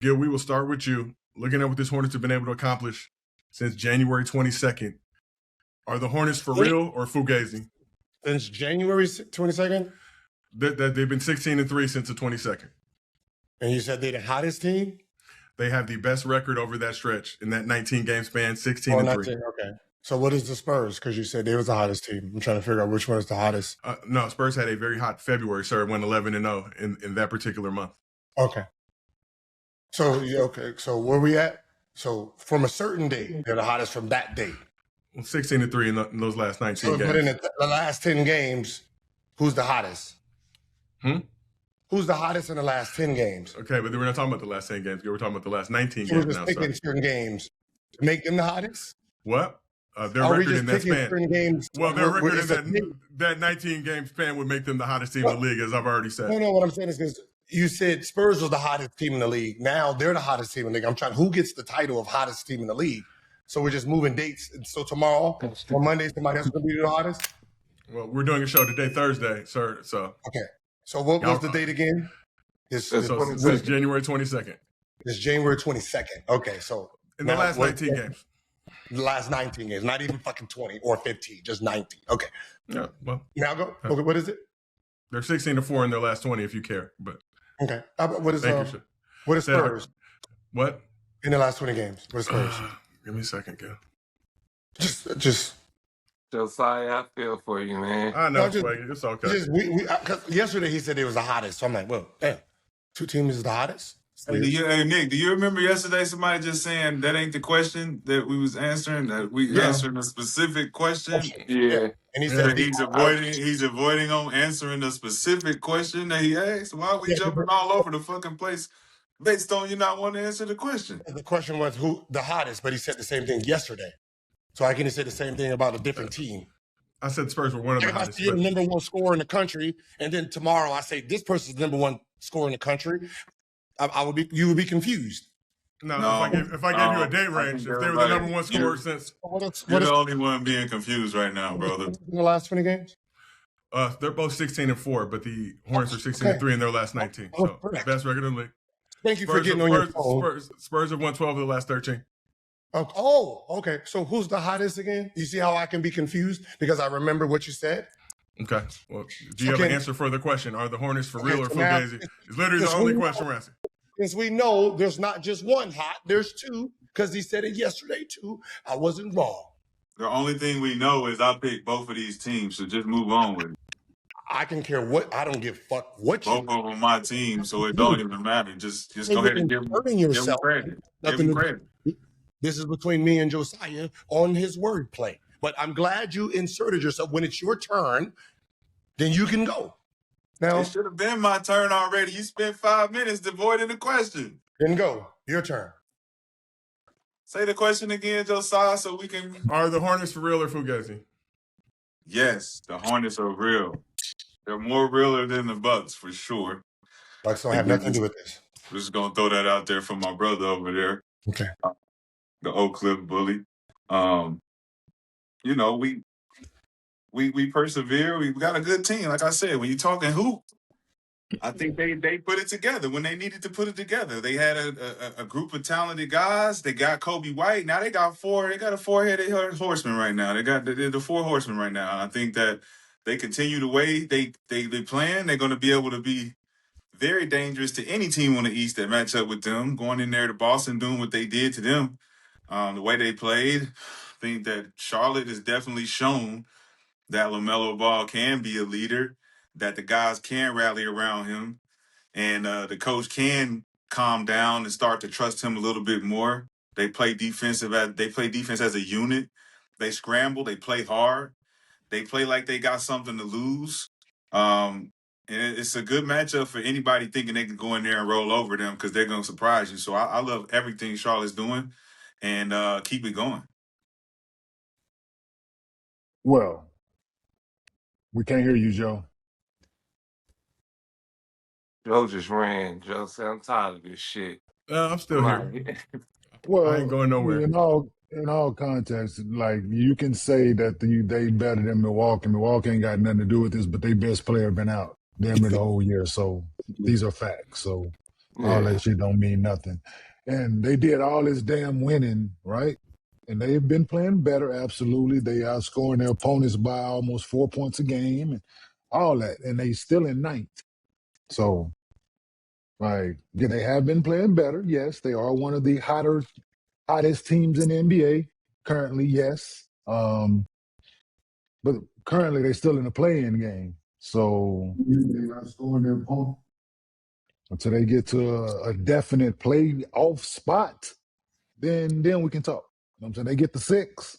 Gil, we will start with you. Looking at what this Hornets have been able to accomplish since January 22nd, are the Hornets for real or fugazi? Since January 22nd? They've been 16-3 since the 22nd. And you said they're the hottest team? They have the best record over that stretch in that 19-game span, 16-3. Okay. So what is the Spurs? Because you said they was the hottest team. I'm trying to figure out which one is the hottest. No, Spurs had a very hot February, sir. Went 11-0 in that particular month. Okay. So, So where we at? So from a certain date, they're the hottest from that date. 16-3 in those last 19 games. But in the last 10 games, who's the hottest? Who's the hottest in the last 10 games? Okay, but we're not talking about the last 10 games. We're talking about the last 19 so games we're now. Just picking certain games to make them the hottest? What? Their record in that span. Games well, their record in that 19-game span would make them the hottest team in the league, as I've already said. No, what I'm saying is because you said Spurs was the hottest team in the league. Now they're the hottest team in the league. I'm trying, who gets the title of hottest team in the league? So we're just moving dates. And so tomorrow or Monday, somebody else going to be the hottest? Well, we're doing a show today, Thursday, sir. So okay. So what was the date again? It's January 22nd. It's January 22nd. Okay, so in the last 19 games. The last 19 games, not even fucking 20 or 15, just 19. Okay. Yeah. Well. Now go. Okay. What is it? They're 16-4 in their last 20, if you care. But okay. What is Spurs? What? In the last 20 games. What is Spurs? Give me a second, Gil. Just. Josiah, I feel for you, man. I know, it's okay. Cause yesterday he said it was the hottest, so I'm like, well, damn, two teams is the hottest. Hey, Nick, do you remember yesterday somebody just saying that ain't the question that we was answering? That we answering a specific question? Yeah. And he said he's avoiding on answering a specific question that he asked. Why are we jumping all over the fucking place based on you not wanting to answer the question? The question was who the hottest, but he said the same thing yesterday. So I can say the same thing about a different team. I said Spurs were one of the hottest. If I see a number one scorer in the country, and then tomorrow I say this person's the number one scorer in the country, you would be confused. No, if I gave you a date range, if they were the number one scorer since... You're the only one being confused right now, brother. In the last 20 games? They're both 16-4, but the Hornets are 16-3 in their last 19. So best record in the league. Thank you for getting on your phone. Spurs have won 12 of the last 13. Oh, okay. So who's the hottest again? You see how I can be confused? Because I remember what you said? Okay. Well, do you have an answer for the question? Are the Hornets for real or fugazi? It's literally the only question we're asking. Because we know there's not just one hot, there's two, because he said it yesterday too. I wasn't wrong. The only thing we know is I picked both of these teams, so just move on with it. I can care what, I don't give a fuck what you... Both of them my team, so it don't even matter. Just go ahead and give them credit. Give them credit. This is between me and Josiah on his wordplay. But I'm glad you inserted yourself. When it's your turn, then you can go. Now, it should have been my turn already. You spent 5 minutes avoiding the question. Then go. Your turn. Say the question again, Josiah, so we can... Are the Hornets for real or fugazi? Yes, the Hornets are real. They're more realer than the Bucks, for sure. Bucks don't have nothing to do with this. We're just going to throw that out there for my brother over there. Okay. The Oak Cliff bully. We persevere. We've got a good team. Like I said, when you're talking hoop, I think they put it together when they needed to put it together. They had a group of talented guys. They got Kobe White. Now they got four. They got a four-headed horseman right now. They got the four horsemen right now. And I think that they continue the way they plan. They're going to be able to be very dangerous to any team on the East that match up with them. Going in there to Boston, doing what they did to them. The way they played, I think that Charlotte has definitely shown that LaMelo Ball can be a leader, that the guys can rally around him, and the coach can calm down and start to trust him a little bit more. They play defense as a unit. They scramble. They play hard. They play like they got something to lose. And it's a good matchup for anybody thinking they can go in there and roll over them because they're going to surprise you. So I love everything Charlotte's doing. And keep it going. Well, we can't hear you, Joe. Joe just ran. Joe said, I'm tired of this shit. I'm still here. Well, I ain't going nowhere. In all contexts, like you can say that they better than Milwaukee. Milwaukee ain't got nothing to do with this, but their best player been out damn near the whole year. So these are facts. So All Yeah. that shit don't mean nothing. And they did all this damn winning, right? And they've been playing better, absolutely. They outscoring their opponents by almost 4 points a game and all that. And they still in ninth. So, like, yeah, they have been playing better. Yes, they are one of the hottest teams in the NBA currently, yes. But currently they're still in the play-in game. So they're not scoring their opponent until they get to a definite playoff spot. Then we can talk. You know what I'm saying? They get the 6,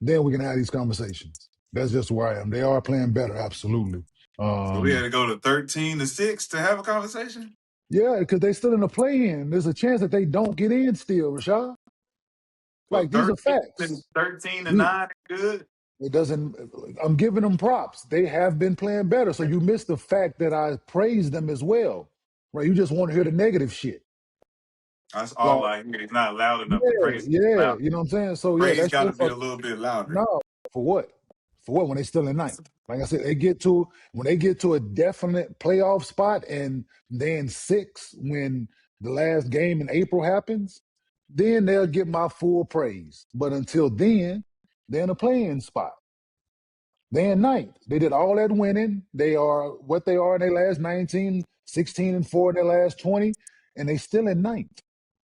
then we can have these conversations. That's just where I am. They are playing better, absolutely. So we had to go to 13-6 to have a conversation? Yeah, because they still in the play-in. There's a chance that they don't get in still, Rashad. Well, Like, these are facts. 13-9 good? It doesn't. I'm giving them props. They have been playing better. So you missed the fact that I praised them as well, right? You just want to hear the negative shit. That's all I hear. It's not loud enough to praise. Yeah. You know what I'm saying? So yeah, Praise that's got your to be a fuck. little bit louder. No, for what? For what? When they still in ninth. Like I said, when they get to a definite playoff spot and then 6 when the last game in April happens, then they'll get my full praise. But until then, they're in a playing spot. They're in ninth. They did all that winning. They are what they are in their last 19, 16-4 in their last 20, and they still in ninth.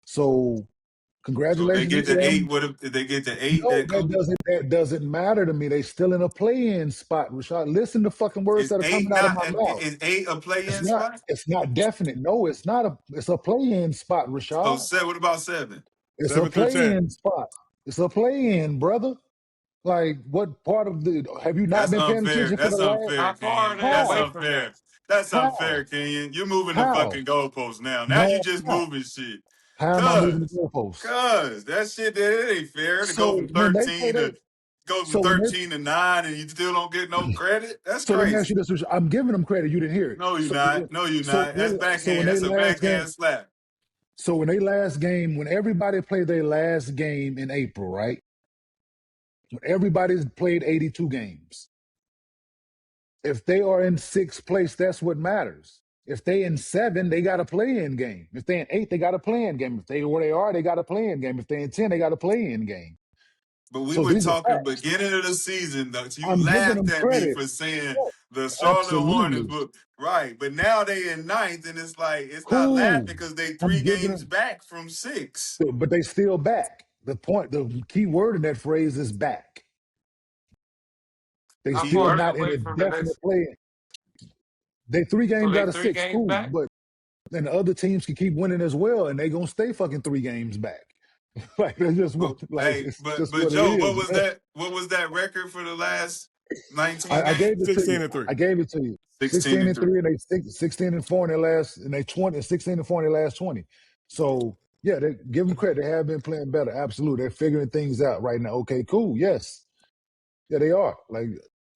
So So if they congratulations get to to them. 8, what if they get to 8? No, that doesn't matter to me. They still in a play-in spot, Rashad. Listen to fucking words that are coming out of my mouth. Is 8 a play-in spot? It's not definite. No, it's not it's a play-in spot, Rashad. So what about 7? It's 7 a through 10. play-in spot. It's a play-in, brother. Like, what part of have you not That's been paying unfair. attention for That's the last? unfair, How far are Kenyon. they That's away from unfair. that? That's How? unfair, Kenyon. You're moving the How? fucking goalposts now. Now No, you just how? moving shit. How am I moving the goalposts? Cause that shit that it ain't fair to So go from when they play 13 to 9 and you still don't get no credit. That's so let me ask crazy. you this: Rashad. I'm giving them credit. You didn't hear it. No, you're So not. No, you're not. That's backhand. That's a backhand slap. So when they last game, when everybody played their last game in April, right? When everybody's played 82 games. If they are in 6th place, that's what matters. If they in 7, they got a play-in game. If they in 8, they got a play-in game. If they where they are, they got a play-in game. If they in 10, they got a play-in game. But we So were these are talking facts. beginning of the season, though. You I'm giving laughed them at me credit. for saying Yeah, the Charlotte Hornets absolutely. were right. But now they in 9th, and it's like it's not Cool. laughing because they 3 I'm giving games them, back from 6. but they still back. The key word in that phrase is back. They How still far are they not in away a from the definite next? play. They 3 So games they out of 3 6, games cool. back? But then the other teams can keep winning as well, and they gonna stay fucking 3 games back. Like that's just what Hey, it's but just what Joe, it is. what was that record for the last 19 I games? gave it to 16 you. and 3. I gave it to you. 16 and 3. And they 16-4 in their last, and they 16-4 in their last 20. So yeah, they give them credit. They have been playing better. Absolutely, they're figuring things out right now. Okay, cool. Yes, yeah, they are. Like,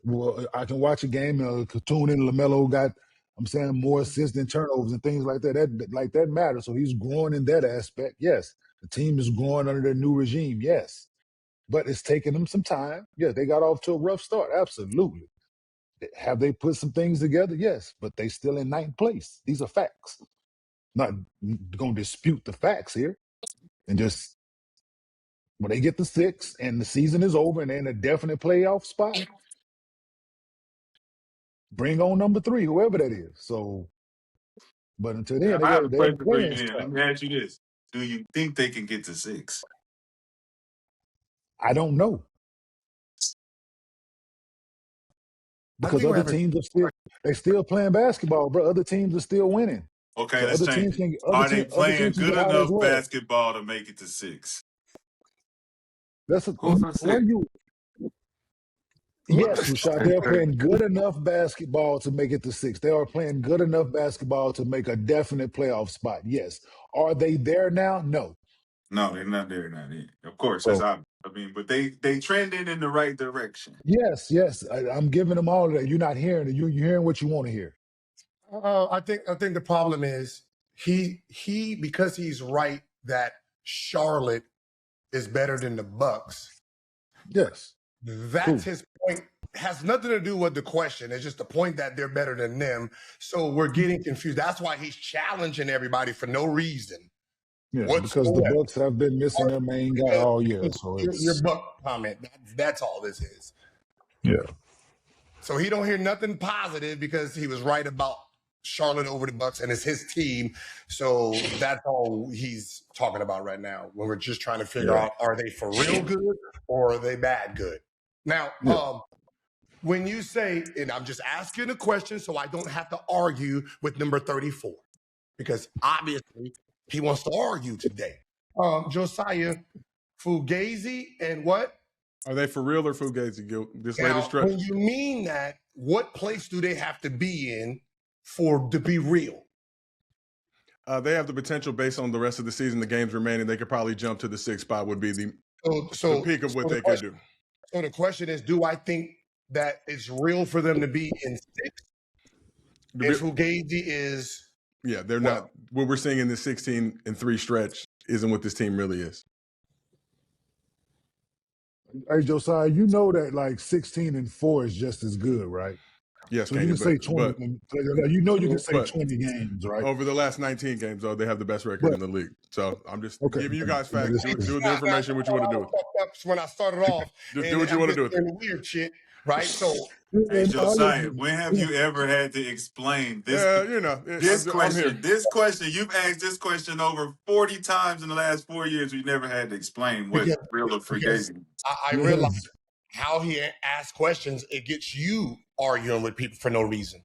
well, I can watch a game. Tune in. LaMelo got, I'm saying, more assists than turnovers and things like that. That matters. So he's growing in that aspect. Yes, the team is growing under their new regime. Yes, but it's taking them some time. Yeah, they got off to a rough start. Absolutely. Have they put some things together? Yes, but they still in 9th place. These are facts. Not going to dispute the facts here. And just when they get the 6 and the season is over and they're in a definite playoff spot, bring on number 3, whoever that is. So, but until then, I have a they're in the question for you playing then. Let spot. me ask you this. Do you think they can get to 6? I don't know. Because other teams are still playing basketball, bro. Other teams are still winning. Okay, So let's other change teams it. can Are they playing can good get hot as enough well. basketball to make it to 6? That's Who's the where 6? you. Yes, Rashad, they are playing good enough basketball to make it to 6. They are playing good enough basketball to make a definite playoff spot. Yes. Are they there now? No. No, they're not there, not yet. Of course, So, that's obvious. I mean, but they trending in the right direction. yes. I'm giving them all of that. You're not hearing it. You're hearing what you want to hear. I think the problem is he because he's right that Charlotte is better than the Bucks. Yes. That's his point. has nothing to do with the question. It's just the point that they're better than them. So we're getting confused. That's why he's challenging everybody for no reason. Yeah, because the Bucks have been missing their main guy all year. So your Buck comment. That's all this is. Yeah. So he don't hear nothing positive because he was right about Charlotte over the Bucks and it's his team. So that's all he's talking about right now. When we're just trying to figure out, are they for real good or are they bad good? Now, when you say, and I'm just asking a question so I don't have to argue with number 34, because obviously he wants to argue today. Josiah, Fugazi and what? Are they for real or fugazi, Gil? This Now, latest stretch? when you mean that, what place do they have to be in to be real? They have the potential based on the rest of the season, the games remaining. They could probably jump to the 6th spot would be the peak of what they could do. So the question is, do I think that it's real for them to be in 6th? If Fugazi is... Yeah, they're not. What we're seeing in the 16-3 stretch isn't what this team really is. Hey, Josiah, you know that like 16-4 is just as good, right? Yes, so you can say 20. You know you can say 20 games, right? Over the last 19 games, though, they have the best record in the league. So I'm just giving you guys facts. Do with the information what you want to do with it. When I started off, do what you want to do with it. Weird shit, right? So, hey, Josiah, when have you ever had to explain this? This question, you've asked this question over 40 times in the last 4 years. You never had to explain what real or fugazi. I realized how he asks questions, it gets you arguing with people for no reason.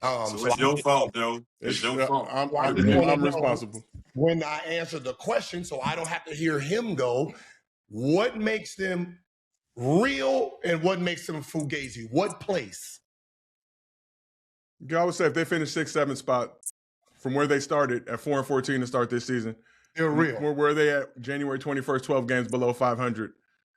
So it's your fault, though. It's your fault. I'm responsible. When I answer the question, so I don't have to hear him go, what makes them real and what makes them fugazi? What place? I would say if they finish 6th, 7th spot from where they started at 4-14 to start this season, they're real. Where are they at January 21st, 12 games below 500?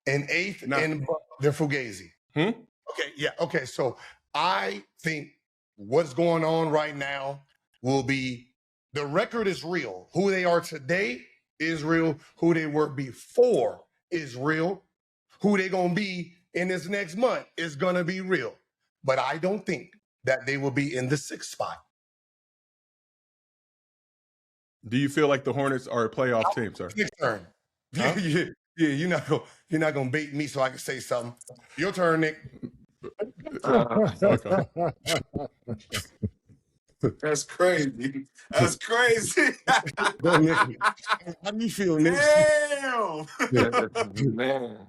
And 8th, and they're fugazi. Okay, yeah, okay. So I think what's going on right now will be the record is real. Who they are today is real. Who they were before is real. Who they gonna be in this next month is gonna be real. But I don't think that they will be in the 6th spot. Do you feel like the Hornets are a playoff team, sir? Turn. Huh? Yeah, you're not gonna bait me so I can say something. Your turn, Nick. That's crazy. That's crazy. How do you feel, Nick? Damn. Man.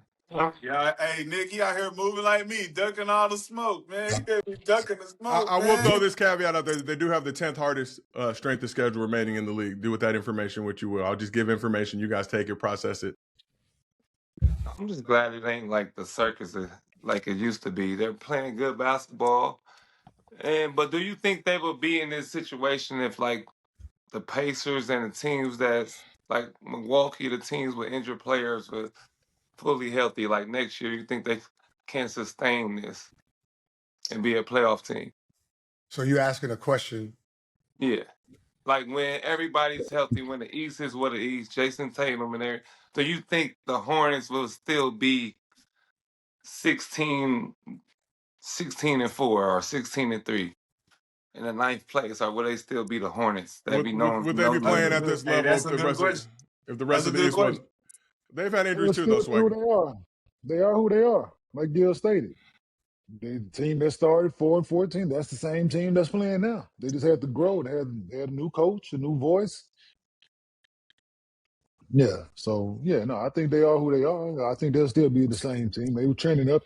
Yeah, hey, Nick, he out here moving like me, ducking all the smoke, man. You better be ducking the smoke. I will throw this caveat out there. They do have the 10th hardest strength of schedule remaining in the league. Do with that information what you will. I'll just give information. You guys take it, process it. I'm just glad it ain't like the circus like it used to be. They're playing good basketball. But do you think they would be in this situation if like the Pacers and the teams that's like Milwaukee, the teams with injured players were fully healthy, like next year, you think they can sustain this and be a playoff team? So you asking a question? Yeah. Like when everybody's healthy, when the East is what the East, Jason Tatum and everything, do you think the Hornets will still be 16-4 or 16-3 in the 9th place, or will they still be the Hornets? Would they be playing at this level if the rest of the East was? They've had injuries too, though, Swagger. They are who they are, like Gil stated. The team that started 4-14, that's the same team that's playing now. They just had to grow. They had a new coach, a new voice. Yeah, so, I think they are who they are. I think they'll still be the same team. They were trending up.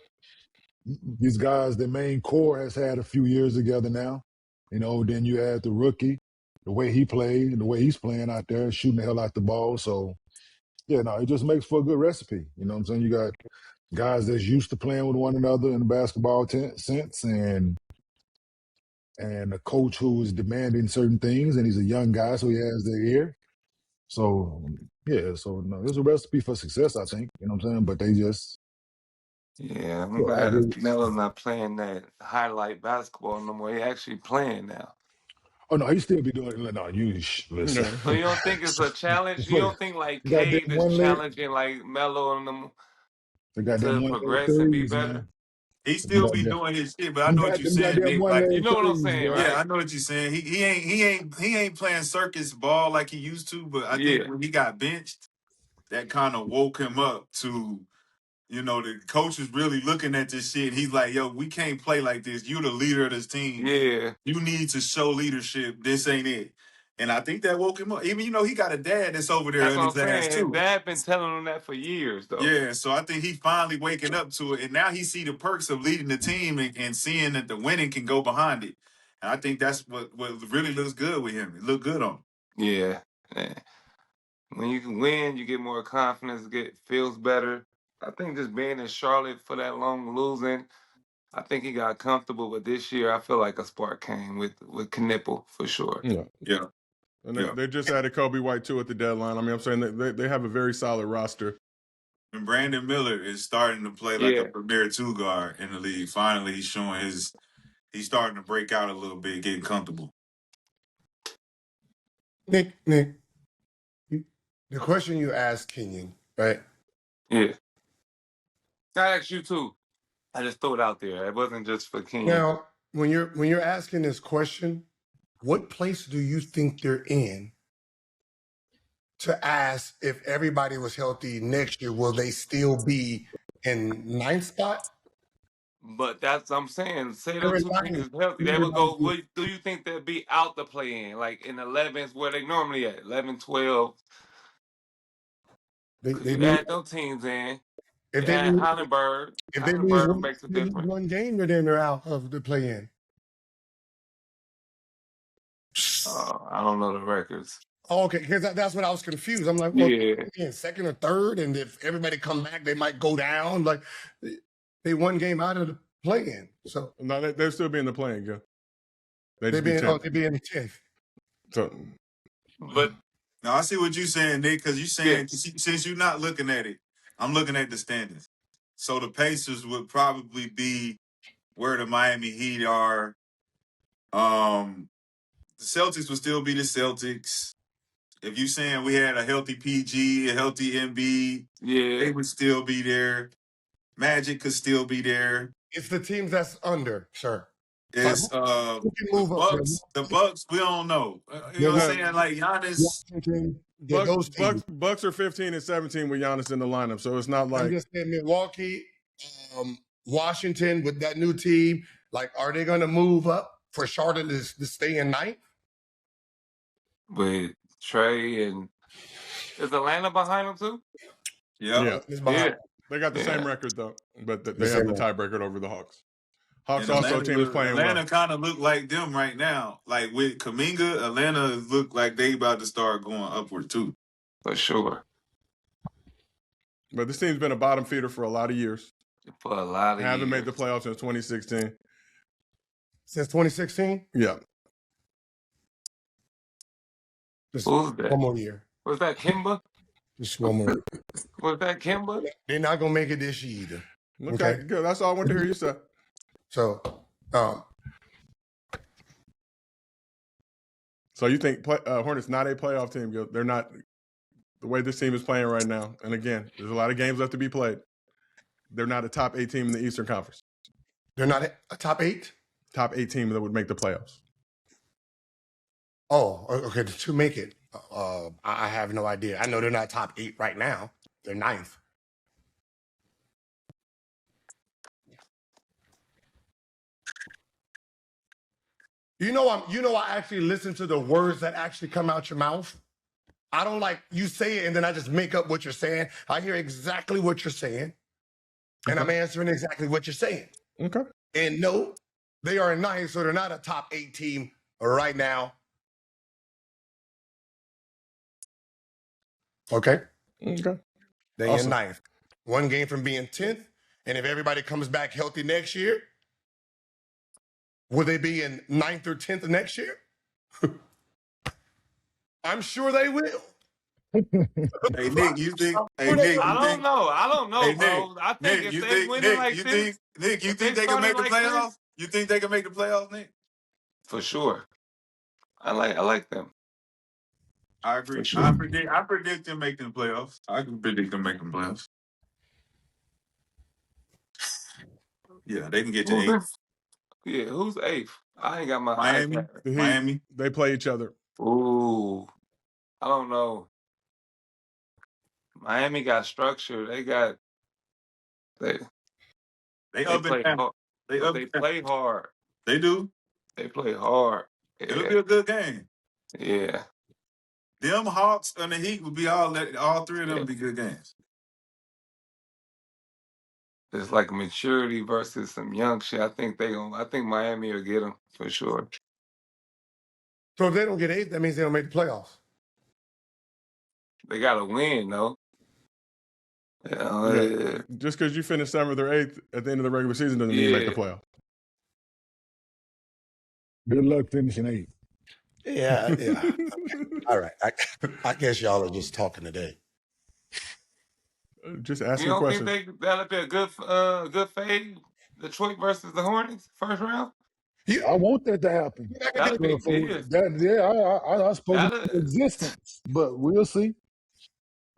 These guys, the main core has had a few years together now. Then you add the rookie, the way he played, and the way he's playing out there, shooting the hell out the ball. So, it just makes for a good recipe. You know what I'm saying? You got guys that's used to playing with one another in the basketball sense, and a coach who is demanding certain things, and he's a young guy, so he has their ear. So, there's a recipe for success, I think. You know what I'm saying? But they just... Yeah, I'm glad Melo's not playing that highlight basketball no more. He actually playing now. Oh, no, he still be doing it. No, you listen. So you don't think it's a challenge? You don't think like Cade is challenging like Melo and them to progress and be better? He still be Yeah. doing his shit, but I He know what got you're them saying, goddamn Nick. one Like, You leg know what I'm threes, saying, bro. right? yeah, I know what you're saying. He ain't playing circus ball like he used to, but I think Yeah. when he got benched, that kind of woke him up to, the coach is really looking at this shit. He's like, yo, we can't play like this. You the leader of this team. Yeah. You need to show leadership. This ain't it. And I think that woke him up. Even, he got a dad that's over there That's in what I'm his ass saying. His too. dad been telling him that for years, though. Yeah, so I think he finally waking up to it. And now he see the perks of leading the team and seeing that the winning can go behind it. And I think that's what really looks good with him. It looked good on him. Yeah. When you can win, you get more confidence, feels better. I think just being in Charlotte for that long losing, I think he got comfortable. But this year, I feel like a spark came with Kon Knueppel for sure. Yeah. And they just added Kobe White too at the deadline. I mean, I'm saying they have a very solid roster. And Brandon Miller is starting to play like a premier two guard in the league. Finally, he's showing he's starting to break out a little bit, getting comfortable. Nick, the question you asked Kenyon, right? Yeah. I asked you too. I just threw it out there. It wasn't just for Kenyon. Now, when you're asking this question, what place do you think they're in to ask if everybody was healthy next year? Will they still be in ninth spot? But that's what I'm saying. Say They're those in two teams ninth. is healthy. They They're would go, in do you think they'd be out the play in? Like in 11s where they normally at? 11, 12. Because you add those teams in. If You they add lose, Heidelberg. if they lose Heidelberg makes a difference. one game, then they're out of the play-in. I don't know the records. Oh, okay, because that's what I was confused. I'm like, well, Yeah. in second or third, and if everybody come back, they might go down. Like they one game out of the play-in, so No, they'll still be in the playing game. they be in 10th. So, But Now I see what you're saying, Nick, because you're saying since you're not looking at it, I'm looking at the standings. So the Pacers would probably be where the Miami Heat are. The Celtics would still be the Celtics. If you're saying we had a healthy PG, a healthy MB, they would still be there. Magic could still be there. It's the teams that's under, sir. It's Who can move up? The Bucks, we don't know. You know what I'm saying? Like Giannis. Those teams. Bucks are 15 and 17 with Giannis in the lineup, so it's not like I'm just saying Milwaukee, Washington with that new team. Like, are they going to move up for Charlotte to stay in ninth? with Trey and is Atlanta behind them too? Yeah. They got the Yeah. same record though, but they have the tiebreaker over the Hawks. Hawks And also team is playing Atlanta well. kind of look like them right now. Like with Kuminga, Atlanta look like they about to start going upward too. For sure. But this team's been a bottom feeder for a lot of years. For a lot of years. Haven't made the playoffs since 2016. Since 2016? Yeah. Just Who's that? one more year. Was that Kimba? Just one more. Was that Kimba? They're not going to make it this year either. Okay, good. That's all I wanted to hear you say. So, so you think Hornets not a playoff team? Gil? They're not the way this team is playing right now. And again, there's a lot of games left to be played. They're not a top 8 team in the Eastern Conference. They're not a top 8? Top 8 team that would make the playoffs. Oh, okay. To make it, I have no idea. I know they're not top 8 right now. They're ninth. I actually listen to the words that actually come out your mouth. I don't like you say it and then I just make up what you're saying. I hear exactly what you're saying, and I'm answering exactly what you're saying. Okay. And no, they are ninth, so they're not a top 8 team right now. Okay. Okay. They're in ninth. One game from being 10th. And if everybody comes back healthy next year, will they be in 9th or 10th next year? I'm sure they will. Hey Nick, you think? Hey Nick, I don't know. I don't know, Hey, bro. Nick, I think Nick, if you they think? winning Nick, like you this, think? Nick, you if think they can started make the like playoffs? this- You think they can make the playoffs, Nick? for sure. I like them. I agree. Sure. I predict them making the playoffs. I can predict them making the playoffs. Yeah, they can get to Who's 8. Yeah, who's eighth? I ain't got my Miami. iPad. The Heat, Miami. they play each other. Ooh, I don't know. Miami got structure. They They up and play down. hard. They But up they and down. play hard. They do. They play hard. It'll Yeah, be a good game. yeah, Them Hawks and the Heat will be all three of them yeah. will be good games. It's like maturity versus some young shit. I think Miami will get them for sure. So if they don't get 8, that means they don't make the playoffs. They got to win though. Yeah. Just because you finish 7th or 8th at the end of the regular season doesn't mean you make the playoff. Good luck finishing 8. Yeah. All right. I guess y'all are just talking today. Just You asking don't questions. think that'll be a good fade? Detroit versus the Hornets, first round. I want that to happen. That'll be good. I spoke into existence, but we'll see.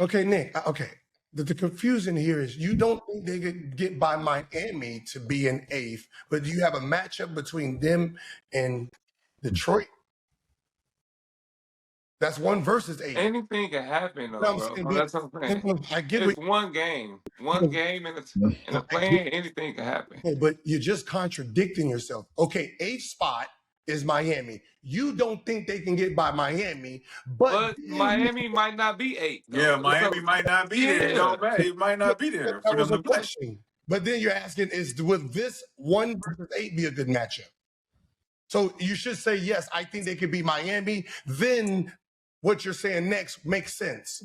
Okay, Nick. Okay. The confusion here is you don't think they could get by Miami to be in 8th, but do you have a matchup between them and Detroit? That's 1 versus 8. Anything can happen, though, bro. That's what I'm saying. I get It's one game in a play. Anything can happen. But you're just contradicting yourself. Okay, 8th spot is Miami. You don't think they can get by Miami, but Miami might not be 8. Though. Yeah, Miami might not be there. It might not be there. That was a question. But then you're asking, would this 1 versus 8 be a good matchup? So you should say, yes, I think they could be Miami. Then what you're saying next makes sense.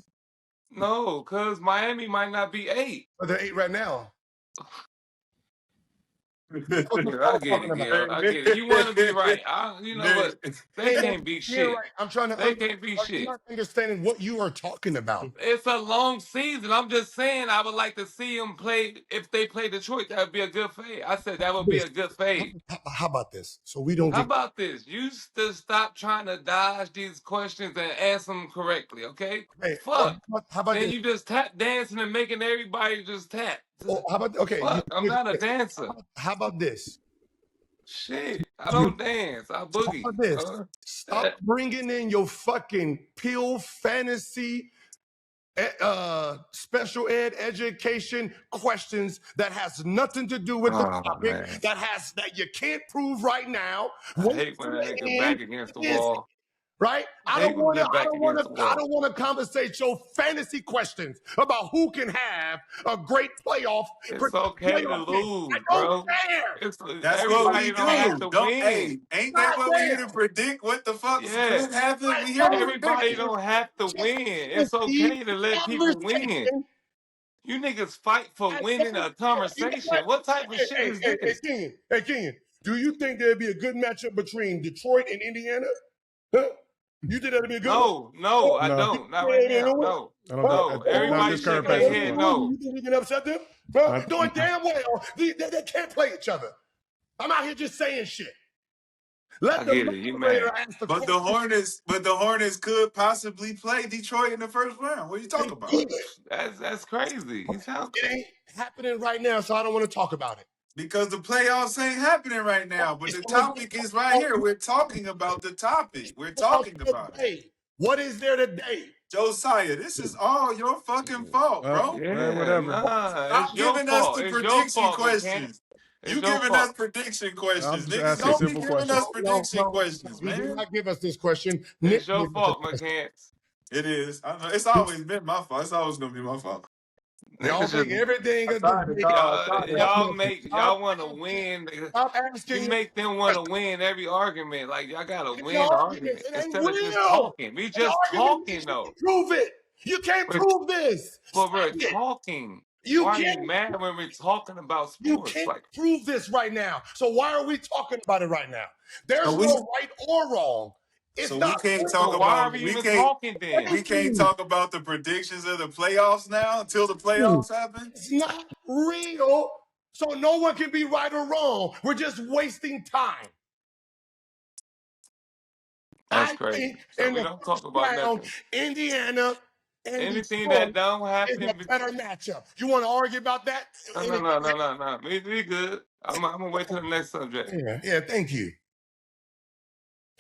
No, because Miami might not be 8. But they're 8 right now. I get it, Gil. I get it. You want to be right. You know what? They can't be shit. Right. I'm trying to. They can't be shit. You're not understanding what you are talking about. It's a long season. I'm just saying I would like to see them play. If they play Detroit, that would be a good fade. I said that would be a good fade. How about this? So we don't. How about this? You just stop trying to dodge these questions and answer them correctly, okay? Hey, Fuck. how about then this? you just tap dancing and making everybody just tap. Oh, how about Fuck, I'm not a dancer. How about this? Shit, I don't dance. I boogie. How about this? Stop bringing in your fucking pill fantasy, special ed education questions that has nothing to do with the topic. That you can't prove right now. I hate when I get back against the wall. Right? I don't want to conversate your fantasy questions about who can have a great playoff. It's okay to lose, bro. That's what we do. Hey, ain't that what we here to predict what the fuck could happen? Everybody don't have to win. It's okay to let people win. You niggas fight for winning a conversation. What type of shit is this? Hey, Kenyon, do you think there'd be a good matchup between Detroit and Indiana? Huh? You think that'd be a good one? No, I don't. Not right now. No. Everybody shaking their head, no. You think we can upset them? Bro, doing damn well. They can't play each other. I'm out here just saying shit. I get it. You mad. But the Hornets could possibly play Detroit in the first round. What are you talking about? That's crazy. It ain't happening right now, so I don't want to talk about it. Because the playoffs ain't happening right now. But the topic is right here. We're talking about the topic. We're talking about it. What is there today? Josiah, this is all your fucking fault, bro. Yeah, whatever. Stop giving us the prediction questions. You giving us prediction questions, niggas. Don't be giving us prediction questions, man. You did not give us this question. It's your fault, McCants. It is. I know. It's always been my fault. It's always gonna be my fault. Y'all make everything. Y'all want to win. Stop asking. You make them want to win every argument. Like y'all gotta win the argument instead of just talking. We just talking though. Prove it. You can't prove this. But we're talking. Why are you mad when we're talking about sports? You can't prove this right now. So why are we talking about it right now? There's no right or wrong. So we can't talk about. We can't talk about the predictions of the playoffs now until the playoffs happen. It's not real, so no one can be right or wrong. We're just wasting time. That's crazy. So we don't talk about nothing. Indiana Anything that don't It's happen. a better matchup. You want to argue about that? No. We good. I'm gonna wait till the next subject. Yeah. Thank you.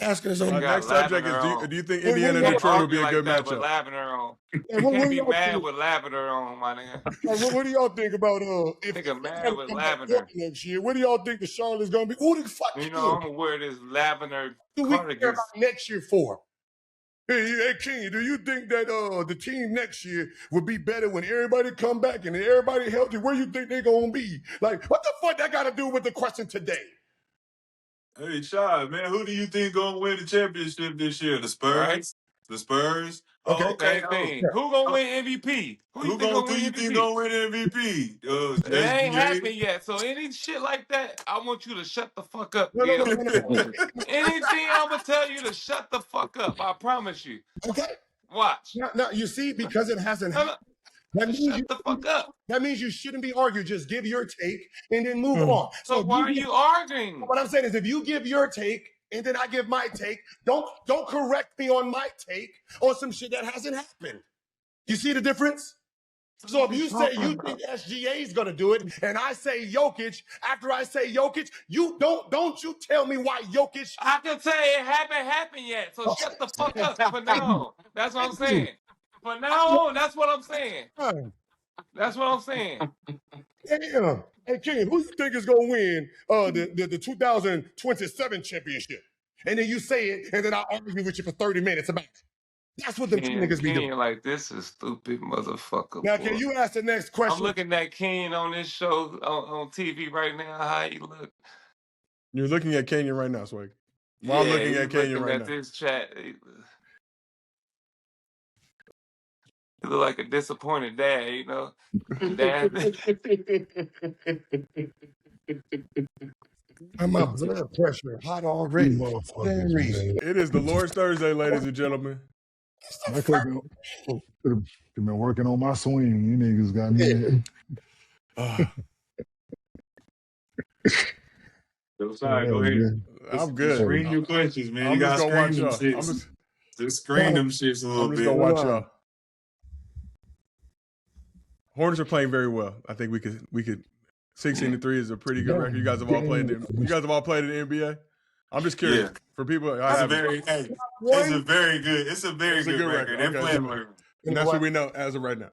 Asking us You on. got Next subject is: lavender on. Do you think What Indiana do y'all Detroit will Argue be a like good that with matchup? lavender on. Hey, You what can't do be y'all mad think? with lavender on, my nigga. What do y'all think about if Nigga they mad come with back lavender. next year? What do y'all think the Charlotte's gonna be? Who the fuck You know, cares? I'm gonna wear this lavender Who we care cardigan. about next year for? Hey, King, do you think that the team next year would be better when everybody come back and everybody healthy? Where you think they gonna be? Like, what the fuck that got to do with the question today? Hey, Rashad, man, who do you think gonna win the championship this year? The Spurs? Right. The Spurs? Okay. Oh, okay. Same thing. Who gonna win MVP? Who you think Who gonna you win think MVP? gonna win MVP? It ain't SGA? happened yet. So any shit like that, I want you to shut the fuck up, No. Gil. Anything I'm gonna tell you to shut the fuck up. I promise you. Okay. Watch. Now, you see, because it hasn't No, happened, that just means shut the fuck up. you shouldn't be arguing. Just give your take and then move Hmm. on. So if why are you arguing? What I'm saying is, if you give your take and then I give my take, don't correct me on my take on some shit that hasn't happened. You see the difference? So if you say you think SGA is gonna do it, and I say Jokic, after I say Jokic, you don't you tell me why Jokic. I can say it haven't happened yet. So shut the fuck up for now. That's what I'm saying. For now on, that's what I'm saying. That's what I'm saying. Damn. Hey, King, who you think is gonna win the 2027 championship? And then you say it, and then I argue with you for 30 minutes about it. That's what the niggas be doing. Kenyon, like, this is stupid motherfucker. Now, boy. can you ask the next question? I'm looking at Kenyon on this show on TV right now. How he look? You're looking at Kenyon right now, Swag. Well, I'm looking at Kenyon right now. This chat. He look like a disappointed dad, you know? Dad. My blood pressure hot already. Motherfuckers, man. It is the Lord's Thursday, ladies and gentlemen. I could have been working on my swing. You niggas got me. Sorry, go ahead. I'm good. Screen your questions, man. I'm You just gotta gonna watch screen them y'all. shits. Just screen them shits a little I'm just bit. gonna watch y'all. Hornets are playing very well. I think we could 16-3 is a pretty good record. You guys have all played in the NBA. I'm just curious for people. It's a very good. It's a very good record. They're playing well. And that's what we know as of right now.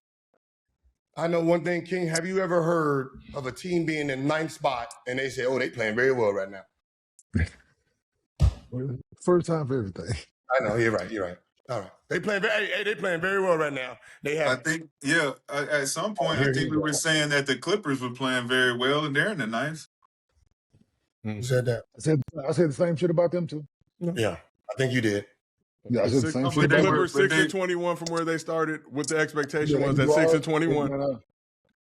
I know one thing, King. Have you ever heard of a team being in ninth spot and they say, "Oh, they playing very well right now"? First time for everything. I know you're right. All right, they playing very well right now. They have. I think, at some point, I think we were saying that the Clippers were playing very well, and they're in the ninth. You said that. I said the same shit about them too. Yeah, I think you did. Yeah, I said the same shit. The About Clippers but 6-21 from where they started. With the expectation was at 6-21.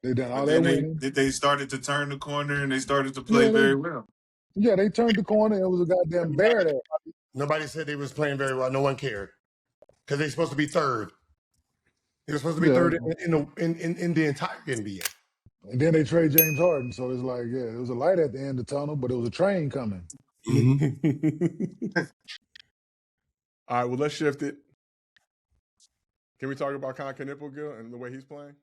They done all that winning. They started to turn the corner and they started to play very well. Yeah, they turned the corner. It was a goddamn bear there. Nobody said they was playing very well. No one cared because they're supposed to be third. They were supposed to be third in the entire NBA. And then they trade James Harden, so it's like, yeah, it was a light at the end of the tunnel, but it was a train coming. All right, well, let's shift it. Can we talk about Kon Knueppel, Gil, and the way he's playing?